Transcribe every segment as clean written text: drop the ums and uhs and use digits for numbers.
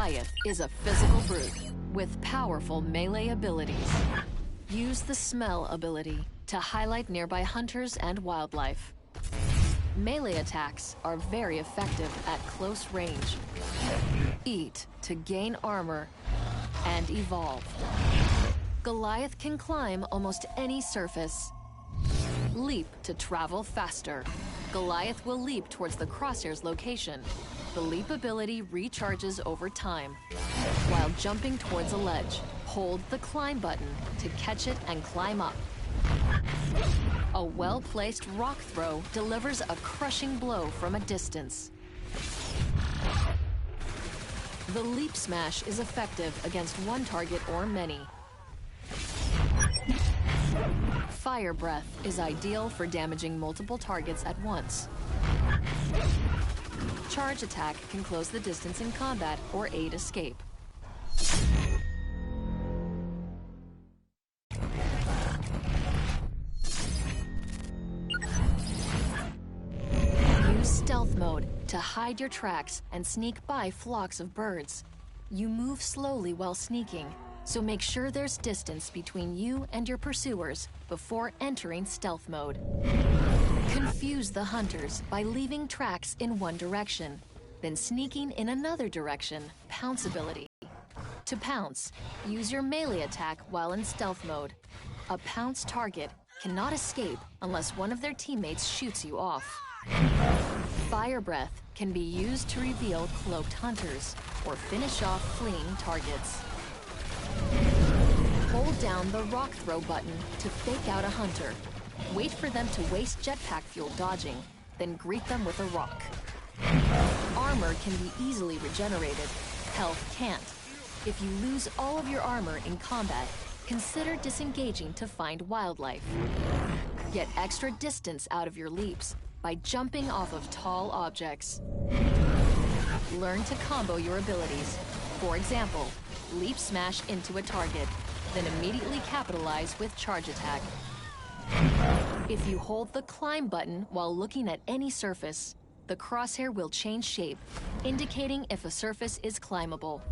Goliath is a physical brute with powerful melee abilities. Use the smell ability to highlight nearby hunters and wildlife. Melee attacks are very effective at close range. Eat to gain armor and evolve. Goliath can climb almost any surface. Leap to travel faster. Goliath will leap towards the crosshair's location. The leap ability recharges over time. While jumping towards a ledge, hold the climb button to catch it and climb up. A well-placed rock throw delivers a crushing blow from a distance. The leap smash is effective against one target or many. Fire breath is ideal for damaging multiple targets at once. Charge attack can close the distance in combat or aid escape. Use stealth mode to hide your tracks and sneak by flocks of birds. You move slowly while sneaking, so make sure there's distance between you and your pursuers before entering stealth mode. Confuse the hunters by leaving tracks in one direction, then sneaking in another direction, pounce ability. To pounce, use your melee attack while in stealth mode. A pounce target cannot escape unless one of their teammates shoots you off. Fire breath can be used to reveal cloaked hunters or finish off fleeing targets. Hold down the rock throw button to fake out a hunter. Wait for them to waste jetpack fuel dodging, then greet them with a rock. Armor can be easily regenerated. Health can't. If you lose all of your armor in combat, consider disengaging to find wildlife. Get extra distance out of your leaps by jumping off of tall objects. Learn to combo your abilities. For example, leap smash into a target, then immediately capitalize with charge attack. If you hold the climb button while looking at any surface, the crosshair will change shape, indicating if a surface is climbable.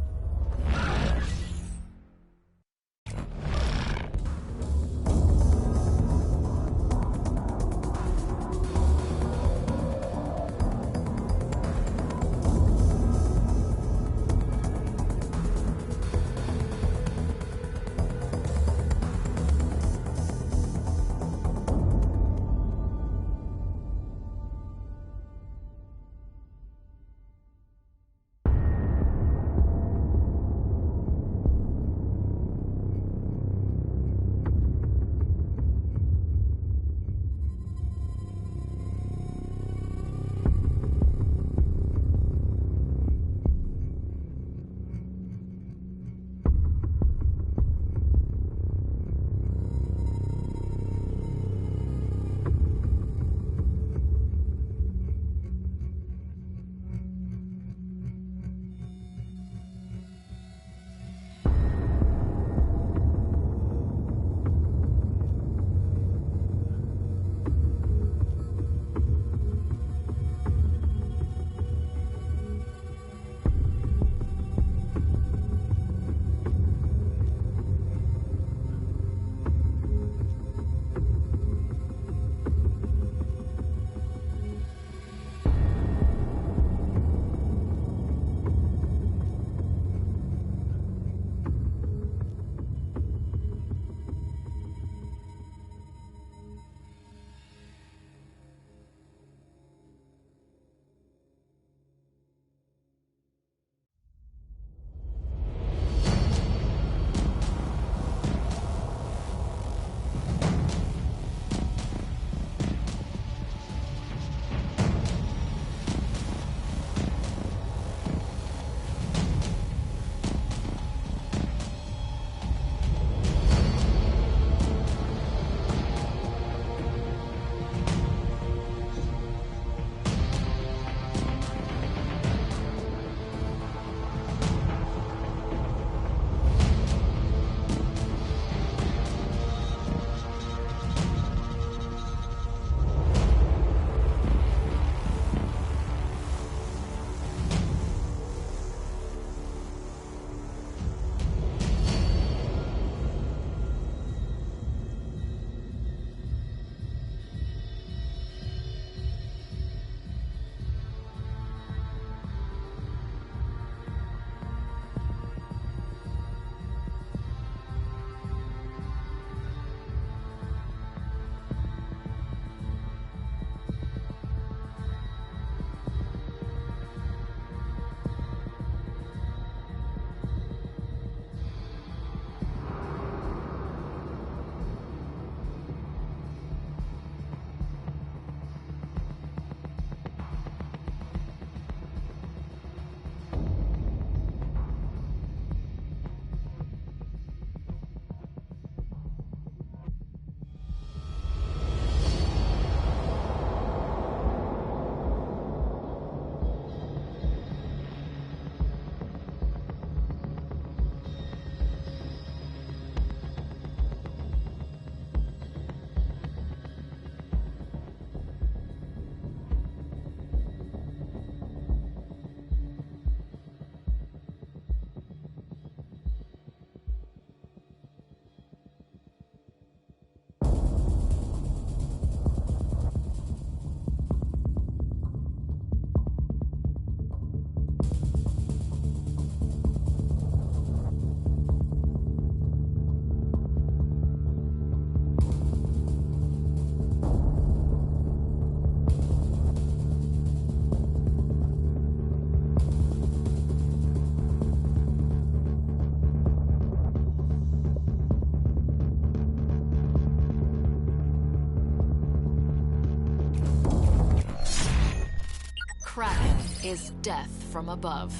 Kraken is death from above.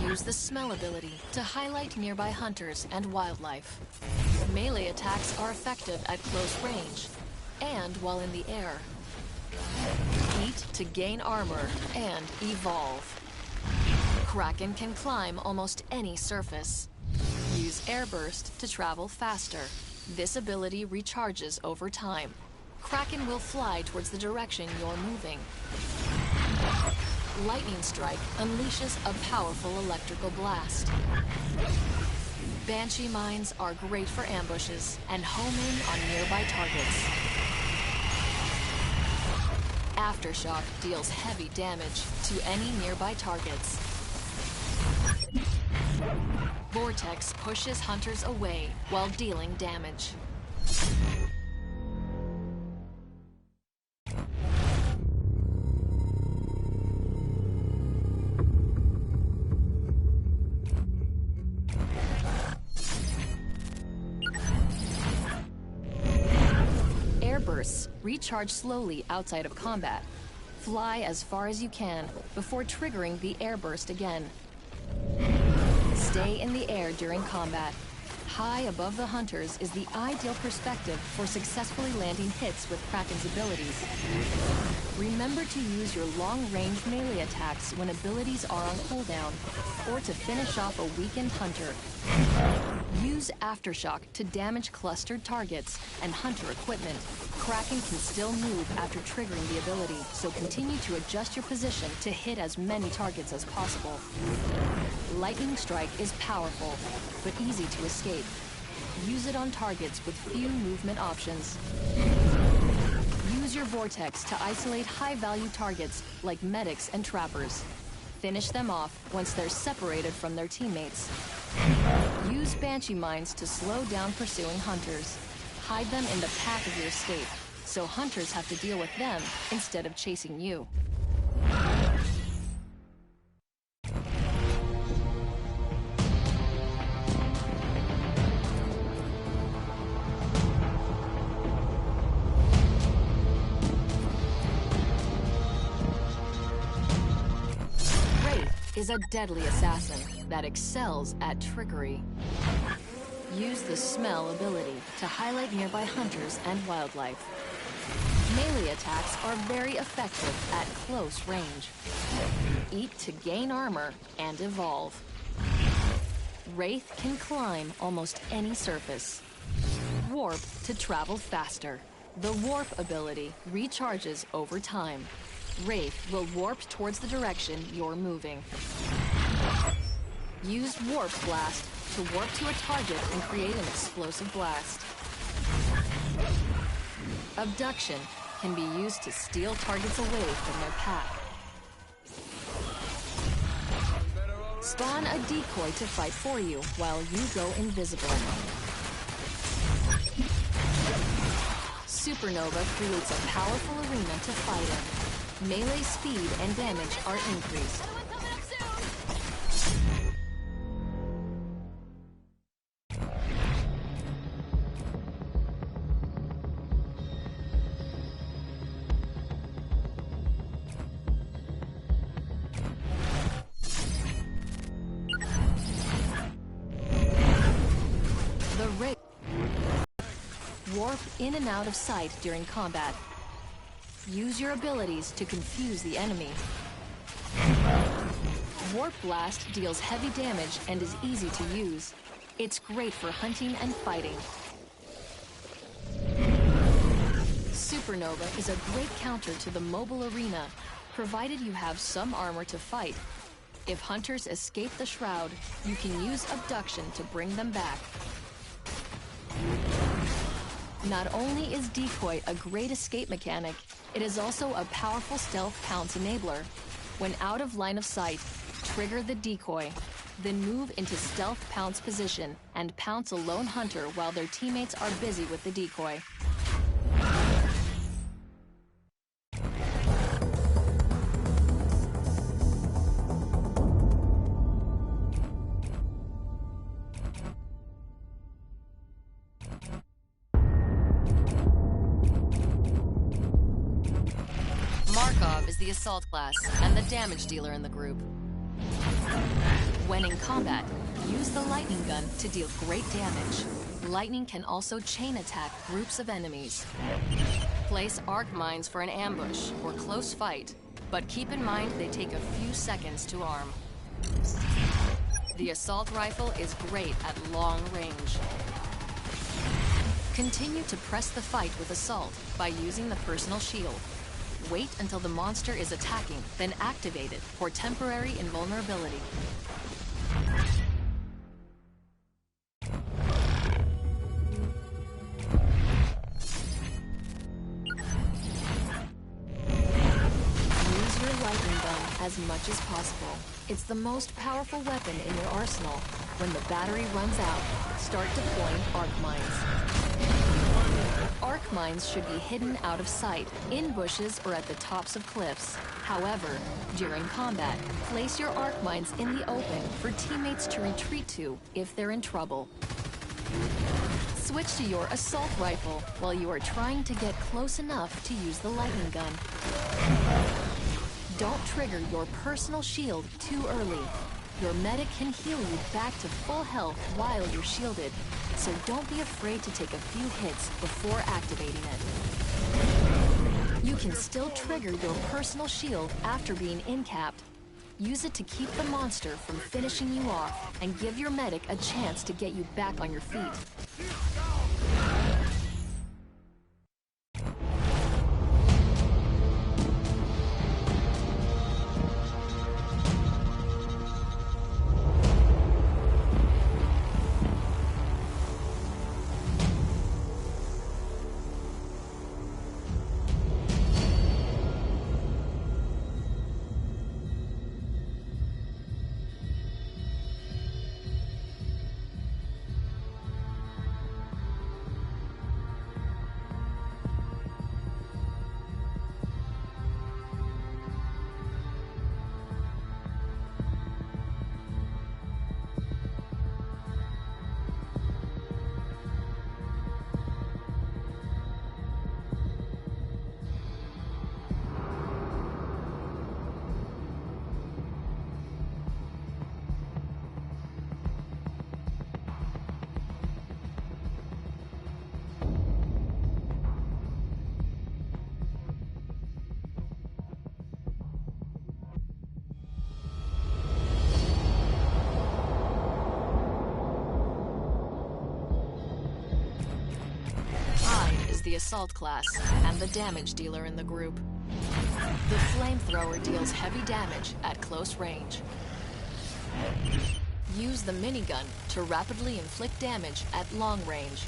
Use the smell ability to highlight nearby hunters and wildlife. Melee attacks are effective at close range and while in the air. Eat to gain armor and evolve. Kraken can climb almost any surface. Use Airburst to travel faster. This ability recharges over time. Kraken will fly towards the direction you're moving. Lightning Strike unleashes a powerful electrical blast. Banshee mines are great for ambushes and homing on nearby targets. Aftershock deals heavy damage to any nearby targets. Vortex pushes hunters away while dealing damage. Airbursts recharge slowly outside of combat. Fly as far as you can before triggering the airburst again. Stay in the air during combat. High above the hunters is the ideal perspective for successfully landing hits with Kraken's abilities. Remember to use your long-range melee attacks when abilities are on cooldown, or to finish off a weakened hunter. Use Aftershock to damage clustered targets and hunter equipment. Kraken can still move after triggering the ability, so continue to adjust your position to hit as many targets as possible. Lightning Strike is powerful, but easy to escape. Use it on targets with few movement options. Use your Vortex to isolate high-value targets like medics and trappers. Finish them off once they're separated from their teammates. Use Banshee mines to slow down pursuing hunters. Hide them in the path of your escape, so hunters have to deal with them instead of chasing you. Is a deadly assassin that excels at trickery. Use the smell ability to highlight nearby hunters and wildlife. Melee attacks are very effective at close range. Eat to gain armor and evolve. Wraith can climb almost any surface. Warp to travel faster. The warp ability recharges over time. Wraith will warp towards the direction you're moving. Use Warp Blast to warp to a target and create an explosive blast. Abduction can be used to steal targets away from their pack. Spawn a decoy to fight for you while you go invisible. Supernova creates a powerful arena to fight in. Melee speed and damage are increased. The Wraith warp in and out of sight during combat. Use your abilities to confuse the enemy. Warp Blast deals heavy damage and is easy to use. It's great for hunting and fighting. Supernova is a great counter to the mobile arena, provided you have some armor to fight. If hunters escape the shroud, you can use abduction to bring them back. Not only is Decoy a great escape mechanic, it is also a powerful stealth pounce enabler. When out of line of sight, trigger the decoy, then move into stealth pounce position and pounce a lone hunter while their teammates are busy with the decoy. Markov is the assault class and the damage dealer in the group. When in combat, use the lightning gun to deal great damage. Lightning can also chain attack groups of enemies. Place arc mines for an ambush or close fight, but keep in mind they take a few seconds to arm. The assault rifle is great at long range. Continue to press the fight with assault by using the personal shield. Wait until the monster is attacking, then activate it for temporary invulnerability. Use your lightning gun as much as possible. It's the most powerful weapon in your arsenal. When the battery runs out, start deploying arc mines. Arc mines should be hidden out of sight, in bushes or at the tops of cliffs. However, during combat, place your arc mines in the open for teammates to retreat to if they're in trouble. Switch to your assault rifle while you are trying to get close enough to use the lightning gun. Don't trigger your personal shield too early. Your medic can heal you back to full health while you're shielded, so don't be afraid to take a few hits before activating it. You can still trigger your personal shield after being in-capped. Use it to keep the monster from finishing you off and give your medic a chance to get you back on your feet. The assault class and the damage dealer in the group. The flamethrower deals heavy damage at close range. Use the minigun to rapidly inflict damage at long range.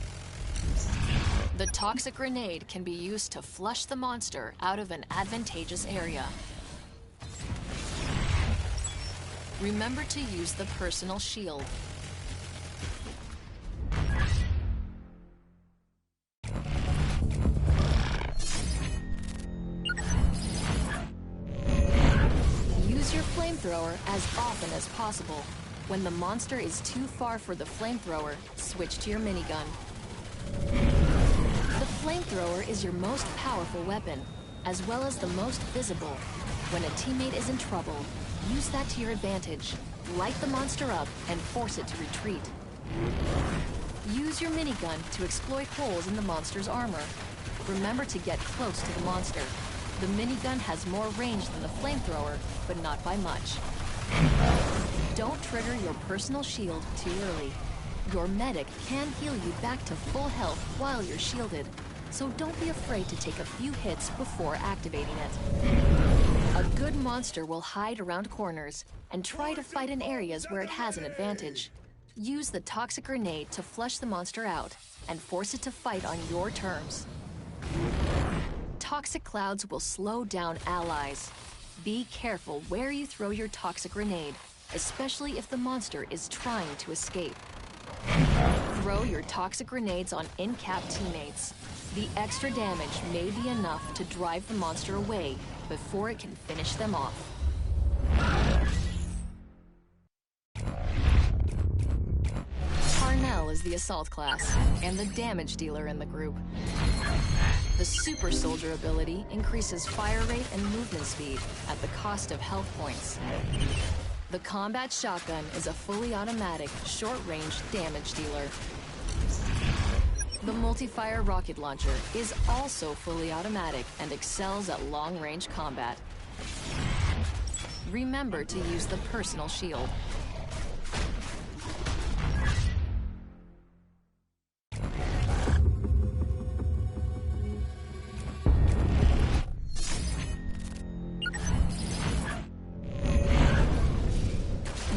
The toxic grenade can be used to flush the monster out of an advantageous area. Remember to use the personal shield. Flamethrower as often as possible. When the monster is too far for the flamethrower, switch to your minigun. The flamethrower is your most powerful weapon, as well as the most visible. When a teammate is in trouble, use that to your advantage. Light the monster up and force it to retreat. Use your minigun to exploit holes in the monster's armor. Remember to get close to the monster. The minigun has more range than the flamethrower, but not by much. Don't trigger your personal shield too early. Your medic can heal you back to full health while you're shielded, so don't be afraid to take a few hits before activating it. A good monster will hide around corners and try to fight in areas where it has an advantage. Use the toxic grenade to flush the monster out and force it to fight on your terms. Toxic clouds will slow down allies. Be careful where you throw your toxic grenade, especially if the monster is trying to escape. Throw your toxic grenades on in-capped teammates. The extra damage may be enough to drive the monster away before it can finish them off. Parnell is the assault class and the damage dealer in the group. The Super Soldier ability increases fire rate and movement speed at the cost of health points. The Combat Shotgun is a fully automatic, short-range damage dealer. The Multi-Fire Rocket Launcher is also fully automatic and excels at long-range combat. Remember to use the Personal Shield.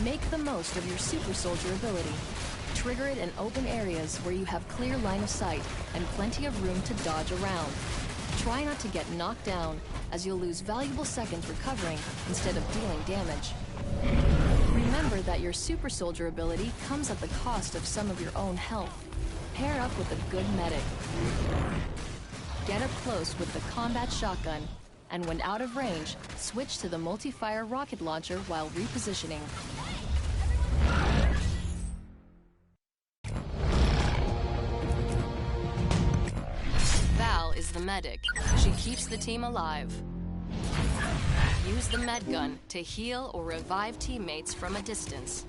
Make the most of your Super Soldier ability. Trigger it in open areas where you have clear line of sight and plenty of room to dodge around. Try not to get knocked down, as you'll lose valuable seconds recovering instead of dealing damage. Remember that your Super Soldier ability comes at the cost of some of your own health. Pair up with a good medic. Get up close with the Combat Shotgun, and when out of range, switch to the Multi-Fire Rocket Launcher while repositioning. Val is the medic. She keeps the team alive. Use the med gun to heal or revive teammates from a distance.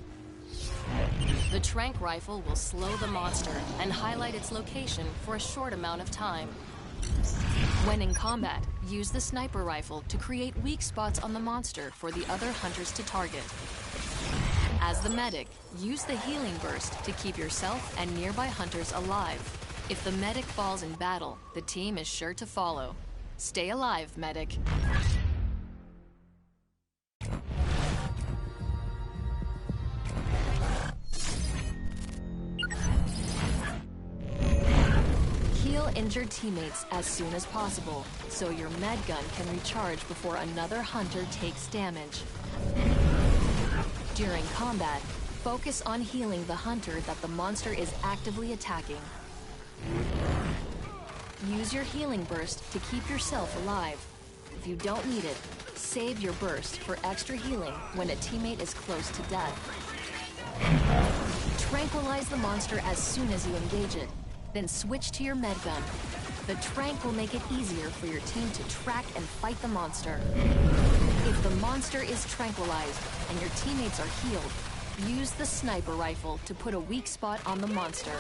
The Tranq rifle will slow the monster and highlight its location for a short amount of time. When in combat, use the sniper rifle to create weak spots on the monster for the other hunters to target. As the medic, use the healing burst to keep yourself and nearby hunters alive. If the medic falls in battle, the team is sure to follow. Stay alive, medic. Heal injured teammates as soon as possible, so your med gun can recharge before another hunter takes damage. During combat, focus on healing the hunter that the monster is actively attacking. Use your healing burst to keep yourself alive. If you don't need it, save your burst for extra healing when a teammate is close to death. Tranquilize the monster as soon as you engage it, then switch to your med gun. The Tranq will make it easier for your team to track and fight the monster. If the monster is tranquilized and your teammates are healed, use the sniper rifle to put a weak spot on the monster.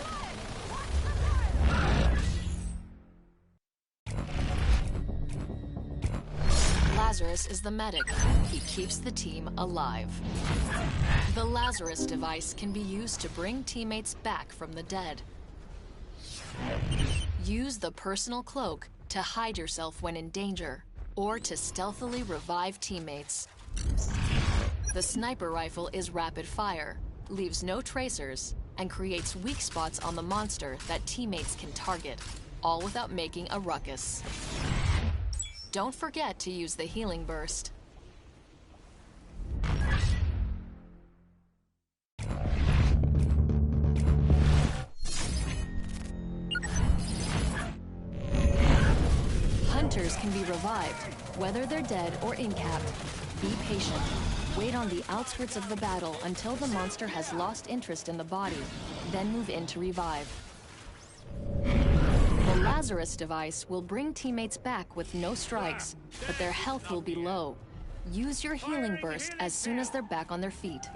Lazarus is the medic. He keeps the team alive. The Lazarus device can be used to bring teammates back from the dead. Use the personal cloak to hide yourself when in danger, or to stealthily revive teammates. The sniper rifle is rapid fire, leaves no tracers, and creates weak spots on the monster that teammates can target, all without making a ruckus. Don't forget to use the healing burst. Hunters can be revived, whether they're dead or incapped. Be patient. Wait on the outskirts of the battle until the monster has lost interest in the body, then move in to revive. The Lazarus device will bring teammates back with no strikes, but their health will be low. Use your healing burst as soon as they're back on their feet.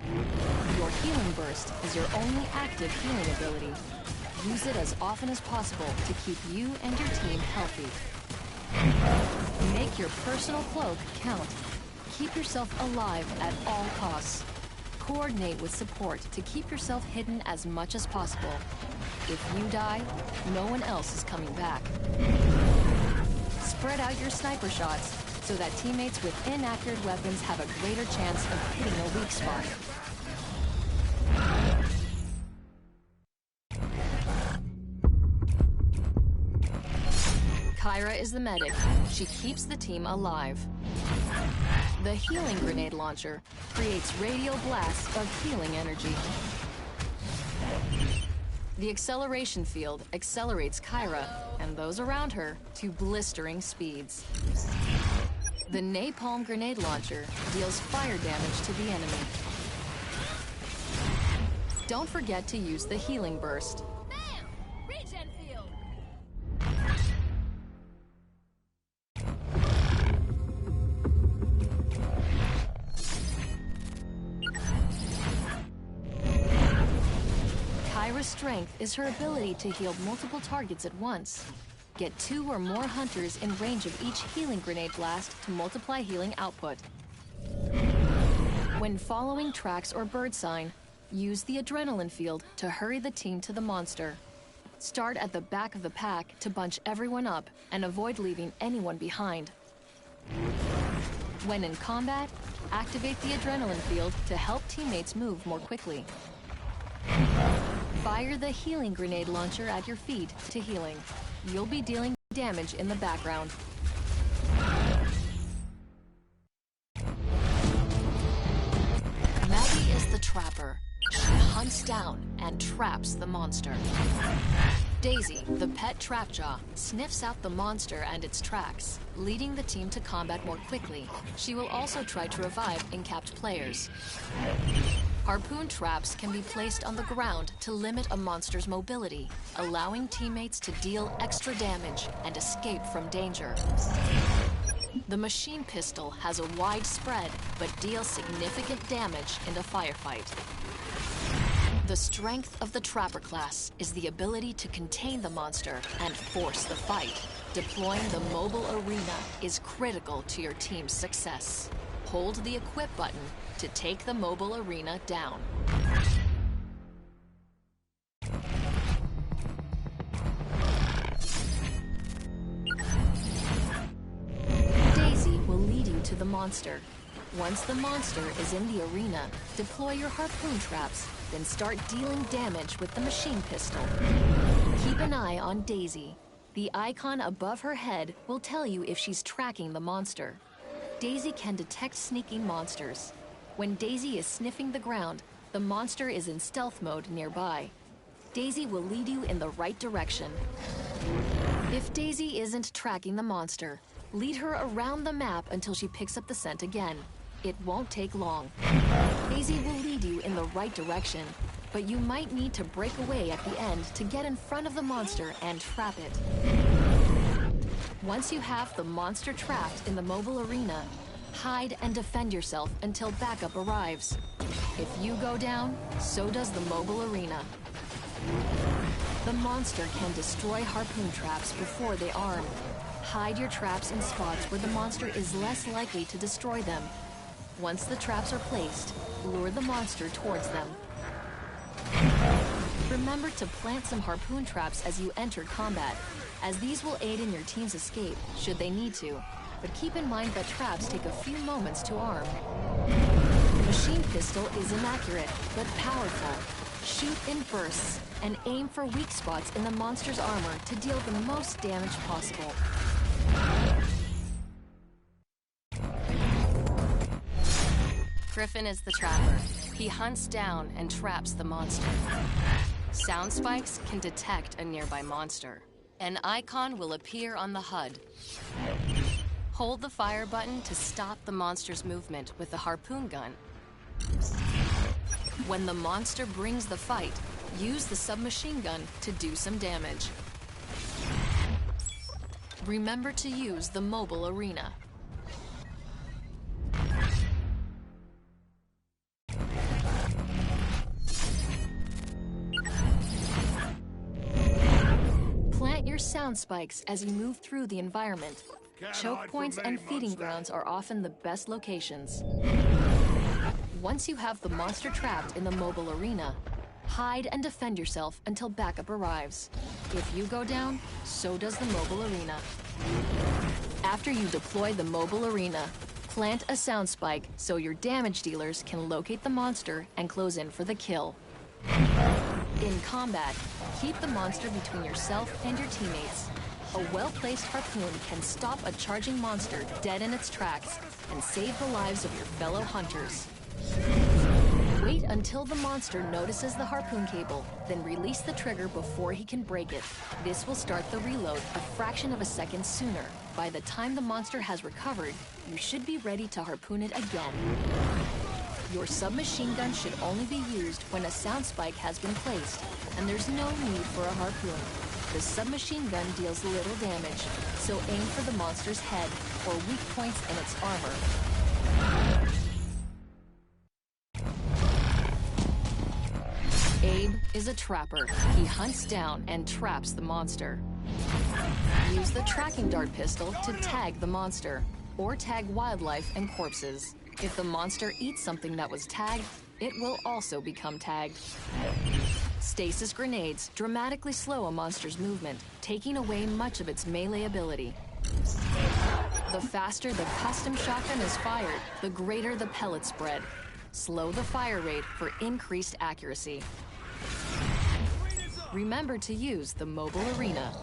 Your healing burst is your only active healing ability. Use it as often as possible to keep you and your team healthy. Make your personal cloak count. Keep yourself alive at all costs. Coordinate with support to keep yourself hidden as much as possible. If you die, no one else is coming back. Spread out your sniper shots so that teammates with inaccurate weapons have a greater chance of hitting a weak spot. Kyra is the medic. She keeps the team alive. The healing grenade launcher creates radial blasts of healing energy. The acceleration field accelerates Kyra and those around her to blistering speeds. The napalm grenade launcher deals fire damage to the enemy. Don't forget to use the healing burst. Bam! Regen field! strength is her ability to heal multiple targets at once. Get 2 or more hunters in range of each healing grenade blast to multiply healing output. When following tracks or bird sign, use the adrenaline field to hurry the team to the monster. Start at the back of the pack to bunch everyone up and avoid leaving anyone behind. When in combat, activate the adrenaline field to help teammates move more quickly. Fire the healing grenade launcher at your feet to healing. You'll be dealing damage in the background. Maggie is the trapper. She hunts down and traps the monster. Daisy, the pet Trapjaw, sniffs out the monster and its tracks, leading the team to combat more quickly. She will also try to revive encapped players. Harpoon traps can be placed on the ground to limit a monster's mobility, allowing teammates to deal extra damage and escape from danger. The machine pistol has a wide spread, but deals significant damage in a firefight. The strength of the Trapper class is the ability to contain the monster and force the fight. Deploying the mobile arena is critical to your team's success. Hold the equip button to take the mobile arena down. Daisy will lead you to the monster. Once the monster is in the arena, deploy your harpoon traps, then start dealing damage with the machine pistol. Keep an eye on Daisy. The icon above her head will tell you if she's tracking the monster. Daisy can detect sneaking monsters. When Daisy is sniffing the ground, the monster is in stealth mode nearby. Daisy will lead you in the right direction. If Daisy isn't tracking the monster, lead her around the map until she picks up the scent again. It won't take long. Daisy will lead you in the right direction, but you might need to break away at the end to get in front of the monster and trap it. Once you have the monster trapped in the mobile arena, hide and defend yourself until backup arrives. If you go down, so does the mobile arena. The monster can destroy harpoon traps before they arm. Hide your traps in spots where the monster is less likely to destroy them. Once the traps are placed, lure the monster towards them. Remember to plant some harpoon traps as you enter combat, as these will aid in your team's escape should they need to. But keep in mind that traps take a few moments to arm. The machine pistol is inaccurate, but powerful. Shoot in bursts and aim for weak spots in the monster's armor to deal the most damage possible. Griffin is the trapper. He hunts down and traps the monster. Sound spikes can detect a nearby monster. An icon will appear on the HUD. Hold the fire button to stop the monster's movement with the harpoon gun. When the monster brings the fight, use the submachine gun to do some damage. Remember to use the mobile arena. Plant your sound spikes as you move through the environment. Choke points and feeding grounds are often the best locations. Once you have the monster trapped in the mobile arena, hide and defend yourself until backup arrives. If you go down, so does the mobile arena. After you deploy the mobile arena, plant a sound spike so your damage dealers can locate the monster and close in for the kill. In combat, keep the monster between yourself and your teammates. A well-placed harpoon can stop a charging monster dead in its tracks and save the lives of your fellow hunters. Wait until the monster notices the harpoon cable, then release the trigger before he can break it. This will start the reload a fraction of a second sooner. By the time the monster has recovered, you should be ready to harpoon it again. Your submachine gun should only be used when a sound spike has been placed, and there's no need for a harpoon. The submachine gun deals little damage, so aim for the monster's head or weak points in its armor. Abe is a trapper. He hunts down and traps the monster. Use the tracking dart pistol to tag the monster, or tag wildlife and corpses. If the monster eats something that was tagged, it will also become tagged. Stasis grenades dramatically slow a monster's movement, taking away much of its melee ability. The faster the custom shotgun is fired, the greater the pellet spread. Slow the fire rate for increased accuracy. Remember to use the mobile arena.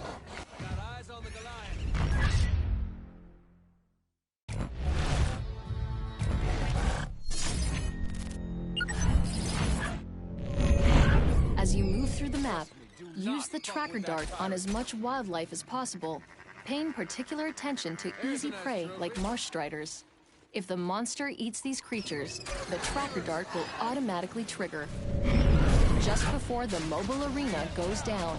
As you move through the map, use the tracker dart on as much wildlife as possible, paying particular attention to easy prey like marsh striders. If the monster eats these creatures, the tracker dart will automatically trigger. Just before the mobile arena goes down,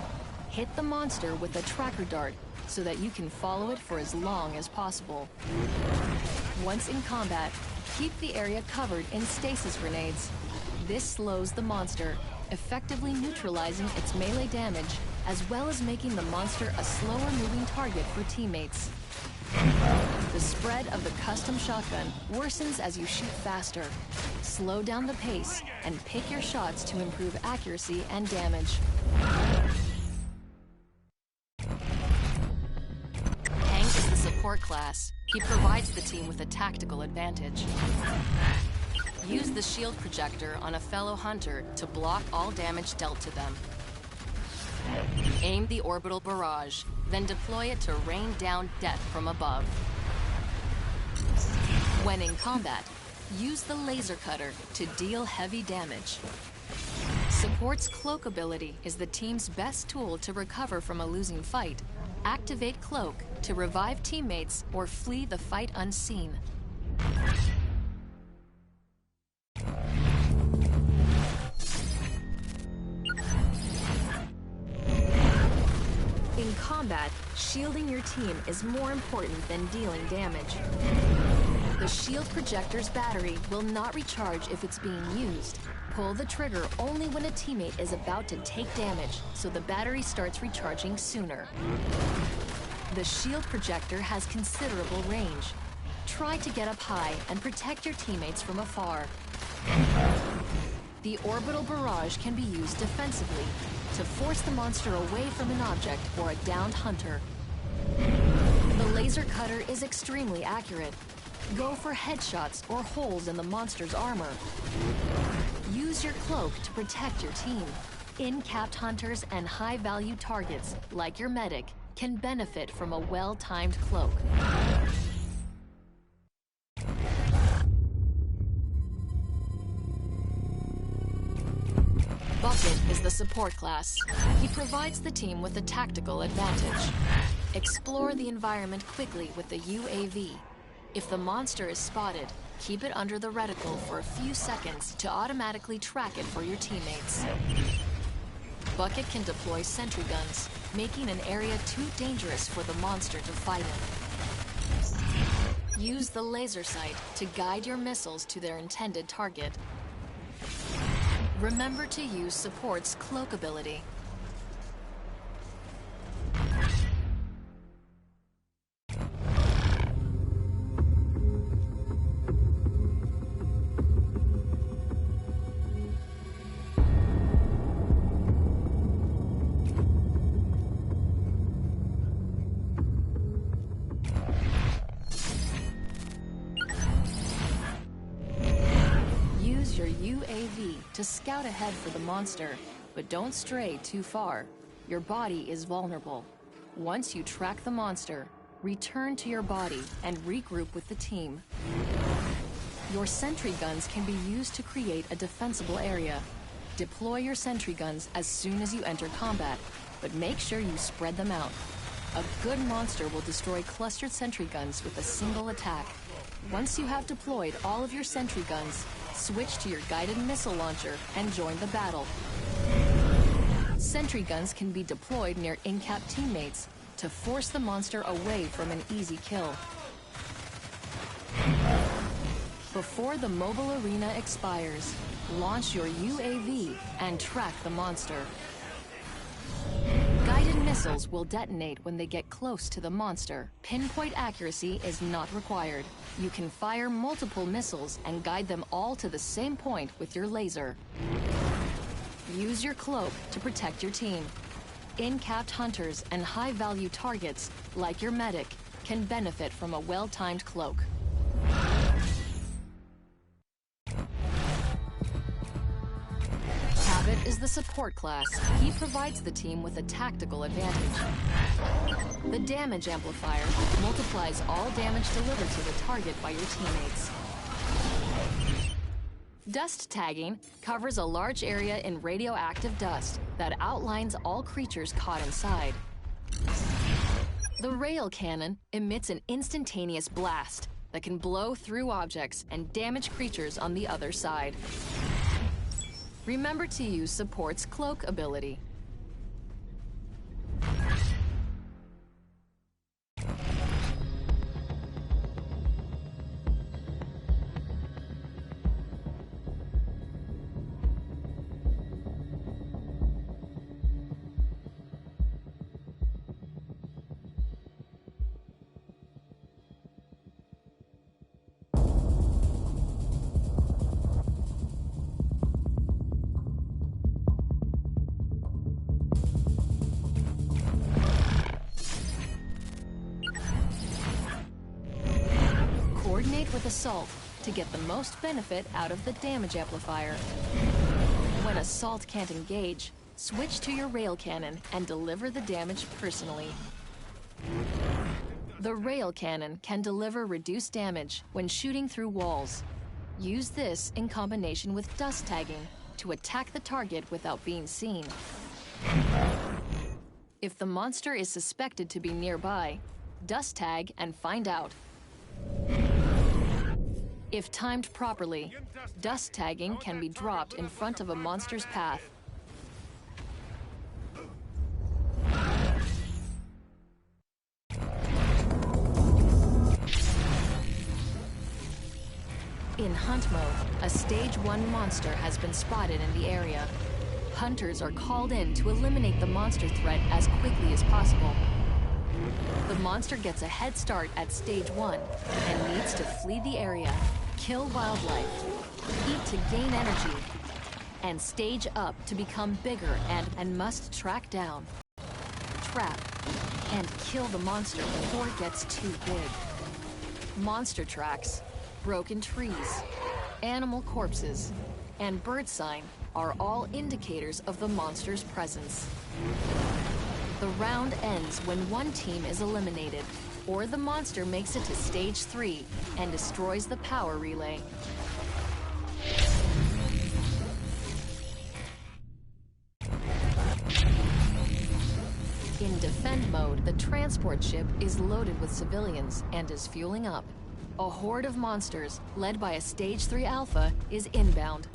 hit the monster with a tracker dart so that you can follow it for as long as possible. Once in combat, keep the area covered in stasis grenades. This slows the monster, effectively neutralizing its melee damage, as well as making the monster a slower moving target for teammates. The spread of the custom shotgun worsens as you shoot faster. Slow down the pace and pick your shots to improve accuracy and damage. Hank is the support class. He provides the team with a tactical advantage. Use the shield projector on a fellow hunter to block all damage dealt to them. Aim the orbital barrage, then deploy it to rain down death from above. When in combat, use the laser cutter to deal heavy damage. Support's cloak ability is the team's best tool to recover from a losing fight. Activate cloak to revive teammates or flee the fight unseen. In combat, shielding your team is more important than dealing damage. The shield projector's battery will not recharge if it's being used. Pull the trigger only when a teammate is about to take damage, so the battery starts recharging sooner. The shield projector has considerable range. Try to get up high and protect your teammates from afar. The orbital barrage can be used defensively to force the monster away from an object or a downed hunter. The laser cutter is extremely accurate. Go for headshots or holes in the monster's armor. Use your cloak to protect your team. In-capped hunters and high-value targets, like your medic, can benefit from a well-timed cloak. Bucket is the support class. He provides the team with a tactical advantage. Explore the environment quickly with the UAV. If the monster is spotted, keep it under the reticle for a few seconds to automatically track it for your teammates. Bucket can deploy sentry guns, making an area too dangerous for the monster to fight in. Use the laser sight to guide your missiles to their intended target. Remember to use support's cloak ability. Your UAV to scout ahead for the monster, but don't stray too far. Your body is vulnerable. Once you track the monster, return to your body and regroup with the team. Your sentry guns can be used to create a defensible area. Deploy your sentry guns as soon as you enter combat, but make sure you spread them out. A good monster will destroy clustered sentry guns with a single attack. Once you have deployed all of your sentry guns, switch to your guided missile launcher and join the battle. Sentry guns can be deployed near in-cap teammates to force the monster away from an easy kill. Before the mobile arena expires, launch your UAV and track the monster. Guided missiles will detonate when they get close to the monster. Pinpoint accuracy is not required. You can fire multiple missiles and guide them all to the same point with your laser. Use your cloak to protect your team. In-capped hunters and high-value targets, like your medic, can benefit from a well-timed cloak. Habit is the support class. He provides the team with a tactical advantage. The damage amplifier multiplies all damage delivered to the target by your teammates. Dust tagging covers a large area in radioactive dust that outlines all creatures caught inside. The rail cannon emits an instantaneous blast that can blow through objects and damage creatures on the other side. Remember to use support's cloak ability. Coordinate with Assault to get the most benefit out of the damage amplifier. When Assault can't engage, switch to your rail cannon and deliver the damage personally. The rail cannon can deliver reduced damage when shooting through walls. Use this in combination with dust tagging to attack the target without being seen. If the monster is suspected to be nearby, dust tag and find out. If timed properly, dust tagging can be dropped in front of a monster's path. In Hunt mode, a Stage 1 monster has been spotted in the area. Hunters are called in to eliminate the monster threat as quickly as possible. The monster gets a head start at Stage 1 and needs to flee the area, kill wildlife, eat to gain energy, and stage up to become bigger and must track down, trap, and kill the monster before it gets too big. Monster tracks, broken trees, animal corpses, and bird sign are all indicators of the monster's presence. The round ends when one team is eliminated, or the monster makes it to Stage 3 and destroys the power relay. In Defend mode, the transport ship is loaded with civilians and is fueling up. A horde of monsters, led by a Stage 3 Alpha, is inbound.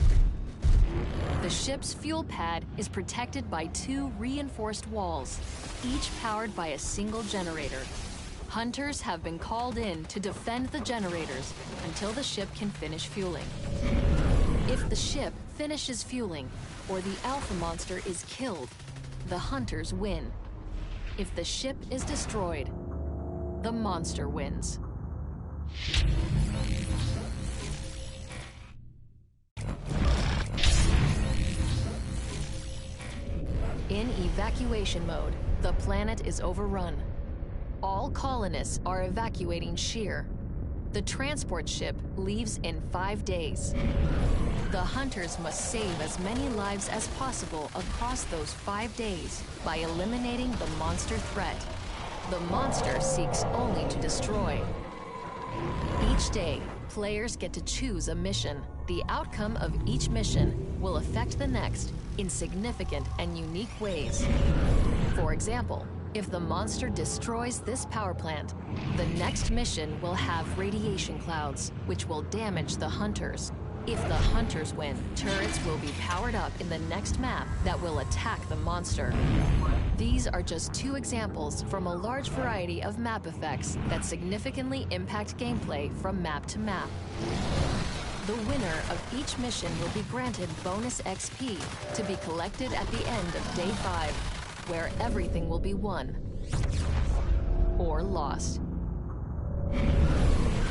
The ship's fuel pad is protected by 2 reinforced walls, each powered by a single generator. Hunters have been called in to defend the generators until the ship can finish fueling. If the ship finishes fueling, or the Alpha monster is killed, the hunters win. If the ship is destroyed, the monster wins. In evacuation mode, the planet is overrun. All colonists are evacuating Sheer. The transport ship leaves in 5 days. The hunters must save as many lives as possible across those 5 days by eliminating the monster threat. The monster seeks only to destroy. Each day, players get to choose a mission. The outcome of each mission will affect the next in significant and unique ways. For example, if the monster destroys this power plant, the next mission will have radiation clouds, which will damage the hunters. If the hunters win, turrets will be powered up in the next map that will attack the monster. These are just 2 examples from a large variety of map effects that significantly impact gameplay from map to map. The winner of each mission will be granted bonus XP to be collected at the end of Day 5, where everything will be won or lost.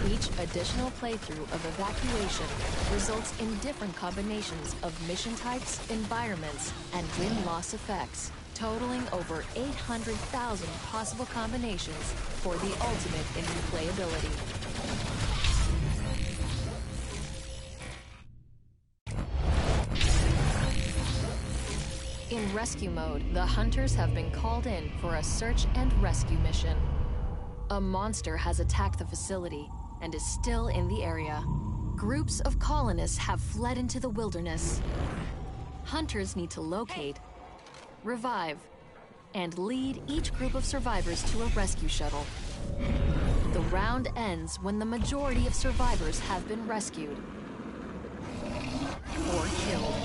Each additional playthrough of Evacuation results in different combinations of mission types, environments, and win-loss effects, totaling over 800,000 possible combinations for the ultimate in replayability. In rescue mode, the hunters have been called in for a search and rescue mission. A monster has attacked the facility and is still in the area. Groups of colonists have fled into the wilderness. Hunters need to locate, revive, and lead each group of survivors to a rescue shuttle. The round ends when the majority of survivors have been rescued or killed.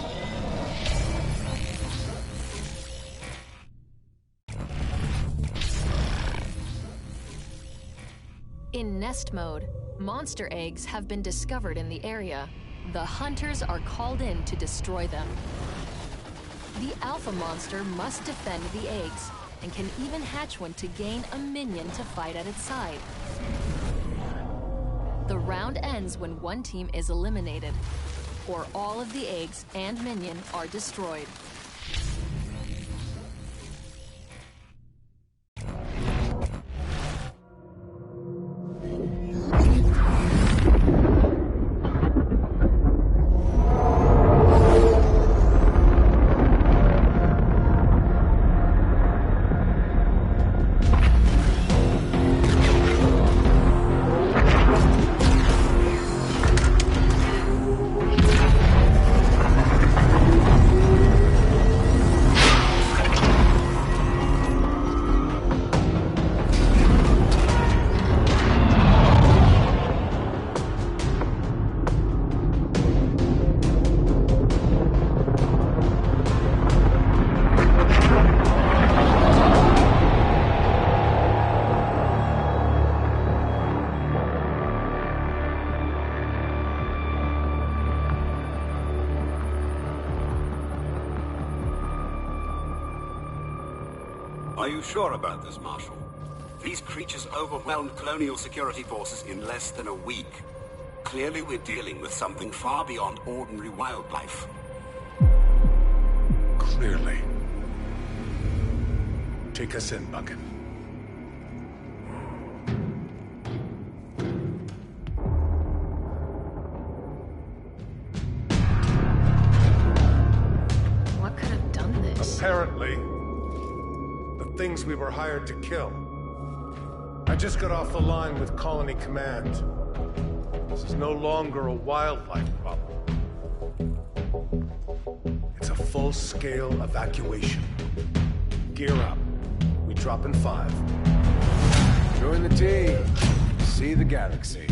In nest mode, monster eggs have been discovered in the area. The hunters are called in to destroy them. The alpha monster must defend the eggs and can even hatch one to gain a minion to fight at its side. The round ends when one team is eliminated, or all of the eggs and minion are destroyed. Are you sure about this, Marshal? These creatures overwhelmed colonial security forces in less than a week. Clearly we're dealing with something far beyond ordinary wildlife. Clearly. Take us in, Bucket. What could have done this? Apparently, the things we were hired to kill. I just got off the line with Colony Command. This is no longer a wildlife problem. It's a full-scale evacuation. Gear up. We drop in 5. Join the team. See the galaxy.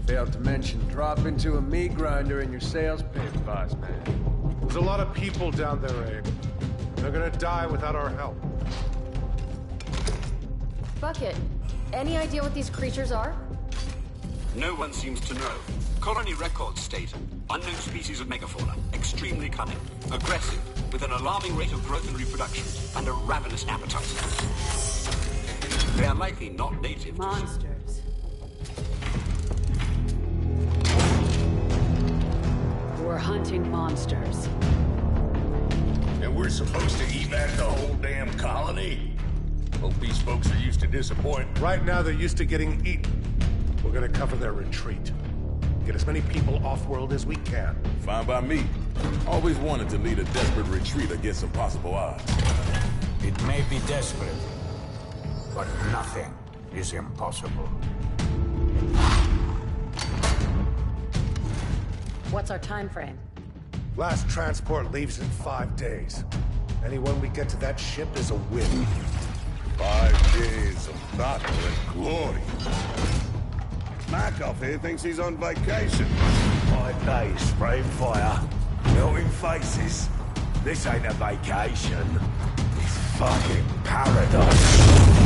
Failed to mention, drop into a meat grinder in your sales pitch, boss man. There's a lot of people down there, Abe. They're gonna die without our help. Bucket, any idea what these creatures are? No one seems to know. Colony records state unknown species of megafauna, extremely cunning, aggressive, with an alarming rate of growth and reproduction, and a ravenous appetite. They are likely not native to... Monsters. We're hunting monsters. And we're supposed to evac the whole damn colony? Hope these folks are used to disappointment. Right now, they're used to getting eaten. We're gonna cover their retreat. Get as many people off-world as we can. Fine by me. Always wanted to lead a desperate retreat against some possible odds. It may be desperate, but nothing is impossible. What's our time frame? Last transport leaves in 5 days. Anyone we get to that ship is a win. 5 days of battle and glory. Markov here thinks he's on vacation. 5 days spraying fire, melting faces. This ain't a vacation. It's fucking paradise.